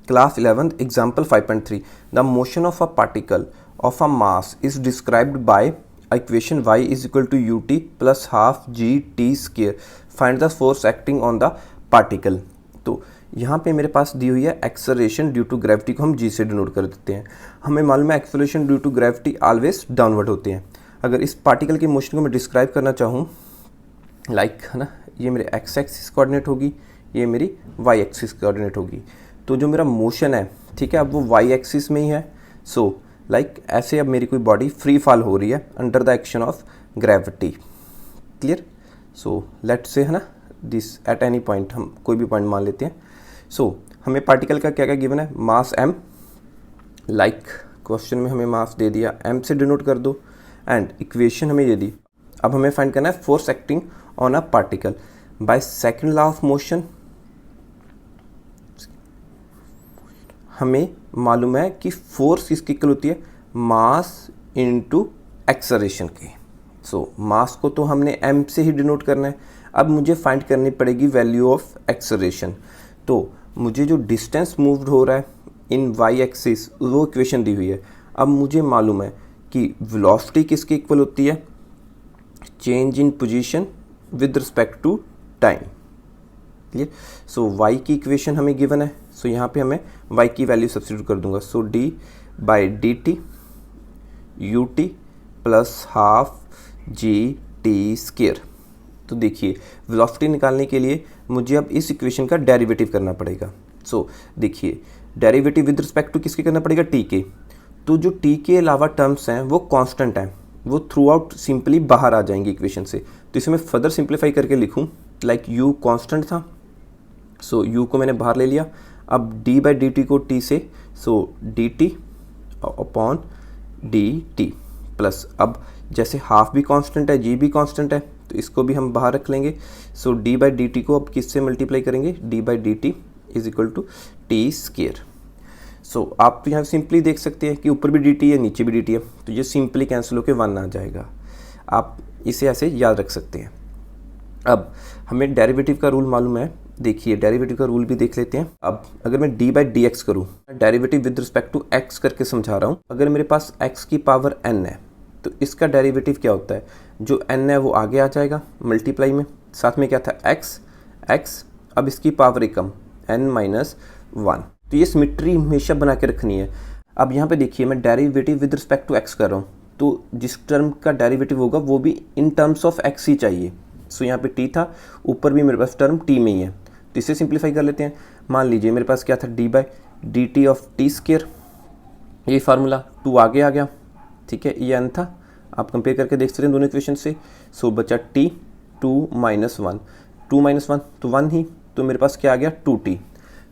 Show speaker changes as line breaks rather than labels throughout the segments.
Class 11th, example 5.3. The motion of a particle of a mass is described by equation y is equal to ut plus half gt square. Find the force acting on the particle. तो यहाँ पे मेरे पास दी हुई है acceleration due to gravity को हम g से denote कर देते हैं। हमें मालूम है acceleration due to gravity always downward होते हैं। अगर इस पार्टिकल की मोशन को मैं डिस्क्राइब करना चाहूँ लाइक है ना, ये मेरे एक्स एक्सिस कोऑर्डिनेट होगी, ये मेरी वाई एक्सिस कोऑर्डिनेट होगी। तो जो मेरा मोशन है, ठीक है, अब वो वाई एक्सिस में ही है। सो लाइक ऐसे अब मेरी कोई बॉडी फ्री फॉल हो रही है under the action of gravity. Clear? So let's say है ना दिस एट एनी पॉइंट, हम कोई भी पॉइंट मान लेते हैं। सो हमें पार्टिकल का क्या क्या गिवन है, मास m, लाइक क्वेश्चन में हमें मास दे दिया m से डिनोट कर दो, एंड इक्वेशन हमें ये दी। अब हमें फाइंड करना है force acting on a particle by second law of motion. हमें मालूम है कि फोर्स किसकी इक्वल होती है, मास इनटू एक्सेलरेशन के। सो मास को तो हमने m से ही डिनोट करना है। अब मुझे फाइंड करनी पड़ेगी वैल्यू ऑफ एक्सेलरेशन। तो मुझे जो डिस्टेंस मूव्ड हो रहा है इन वाई एक्सिस, वो इक्वेशन दी हुई है। अब मुझे मालूम है कि वेलोसिटी किसकी इक्वल होती है, change in position with respect to time. Clear? So y की इक्वेशन हमें गिवन है। सो यहाँ पे हमें y की वैल्यू सब्स्टिट्यूट कर दूंगा। सो d by D T U T plus half G T square. तो देखिए वेलोसिटी निकालने के लिए मुझे अब इस इक्वेशन का डेरिवेटिव करना पड़ेगा। सो देखिए डेरिवेटिव विद रिस्पेक्ट टू किसके करना पड़ेगा, t के। तो जो t के अलावा टर्म्स हैं वो कांस्टेंट हैं, वो थ्रू आउट सिंपली बाहर आ जाएंगे इक्वेशन से। तो इसे मैं फर्दर सिंप्लीफाई करके लिखूं लाइक u कांस्टेंट था, सो u को मैंने बाहर ले लिया। अब d बाई डी टी को t से, so D T upon D T plus, अब जैसे हाफ भी कांस्टेंट है, g भी कांस्टेंट है, तो इसको भी हम बाहर रख लेंगे। So d by D T को अब किससे मल्टीप्लाई करेंगे, d by D T is equal to T square. So आप यहाँ सिंपली देख सकते हैं कि ऊपर भी dt है नीचे भी dt है, तो ये सिंपली कैंसिल होकर 1 आ जाएगा। आप इसे ऐसे याद रख सकते हैं। अब हमें डेरिवेटिव का रूल मालूम है। देखिए डेरिवेटिव का रूल भी देख लेते हैं। अब अगर मैं d बाई डी एक्स करूँ, derivative with respect to x करके समझा रहा हूँ। अगर मेरे पास x की पावर n है तो इसका डेरिवेटिव क्या होता है, जो n है वो आगे आ जाएगा मल्टीप्लाई में, साथ में क्या था x, अब इसकी पावर एकम n माइनस 1। तो ये सिमेट्री हमेशा बना के रखनी है। अब यहाँ पे देखिए मैं derivative with respect to x कर रहा हूँ, तो जिस टर्म का डेरिवेटिव होगा वो भी इन टर्म्स ऑफ x ही चाहिए। सो यहाँ पे t था, ऊपर भी मेरे पास टर्म t में ही है, तो इसे सिंप्लीफाई कर लेते हैं। मान लीजिए मेरे पास क्या था, d by D T of T square, ये फार्मूला 2 आगे आ गया, ठीक है, ये n था। आप कंपेयर करके देख सकते हैं दोनों इक्वेशन से। सो बचा t 2 माइनस 1, 2 माइनस 1 तो 1 ही, तो मेरे पास क्या आ गया 2t।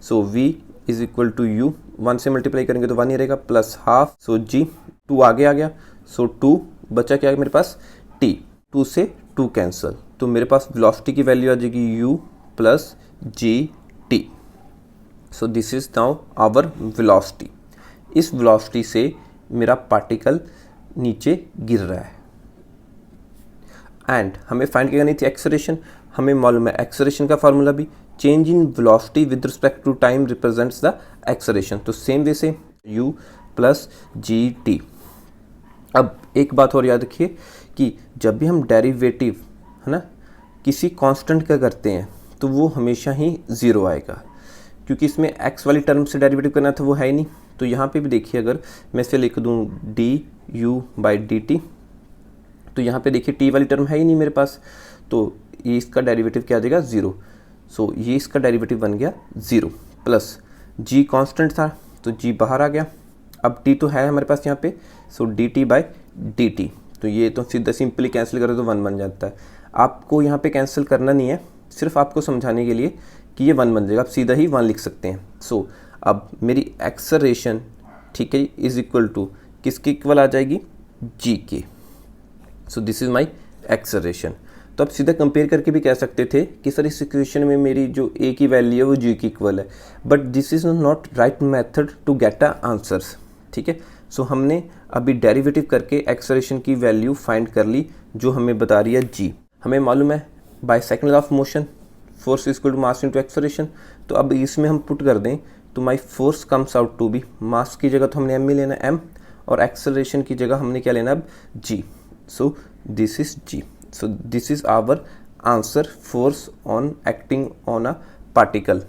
So v is equal to u, 1 से मल्टीप्लाई करेंगे तो 1 ही रहेगा, प्लस हाफ। सो g 2 आगे आ गया, सो 2 बचा क्या मेरे पास t, 2 से 2 कैंसिल, तो मेरे पास वेलोसिटी की वैल्यू आ जाएगी u plus g t. So this is now our velocity. इस वेलोसिटी से मेरा पार्टिकल नीचे गिर रहा है एंड हमें फाइंड करनी थी एक्सेलरेशन। हमें मालूम है एक्सेलरेशन का फार्मूला भी change in velocity with respect to time represents the acceleration. तो सेम वे से u प्लस जी टी। अब एक बात और याद रखिए कि जब भी हम डेरिवेटिव है ना किसी कांस्टेंट का करते हैं तो वो हमेशा ही 0 आएगा, क्योंकि इसमें x वाली टर्म से डेरिवेटिव करना था वो है ही नहीं। तो यहाँ पे भी देखिए अगर मैं इसे लिख दूँ D you by D T, तो यहाँ पे देखिए t वाली टर्म है ही नहीं मेरे पास, तो ये इसका डेरिवेटिव क्या आ जाएगा 0। सो ये इसका डेरिवेटिव बन गया 0 प्लस g कांस्टेंट था तो g बाहर आ गया। अब t तो है हमारे पास यहाँ पे, so D T by D T, तो ये तो सीधा सिंपली कैंसिल करें तो 1 बन जाता है। आपको यहाँ पे कैंसिल करना नहीं है, सिर्फ आपको समझाने के लिए कि ये 1 बन जाएगा, आप सीधा ही 1 लिख सकते हैं। सो अब मेरी एक्सेलरेशन, ठीक है, इज इक्वल टू किसके इक्वल आ जाएगी, g के। सो दिस इज माई एक्सेलरेशन। तो आप सीधा कंपेयर करके भी कह सकते थे कि सर इस इक्वेशन में मेरी जो a की वैल्यू है वो g की इक्वल है, but this is not right method to get a answers. ठीक है, सो हमने अभी डेरिवेटिव करके एक्सेलरेशन की वैल्यू फाइंड कर ली जो हमें बता रही है g। हमें मालूम है by second law of motion force is equal to mass into acceleration. तो अब इसमें हम पुट कर दें तो my force comes out to be, mass की जगह तो हमने एम में लेना एम, और एक्सेलरेशन की जगह हमने क्या लेना अब G. So this is G. So this is our answer, force on acting on a particle.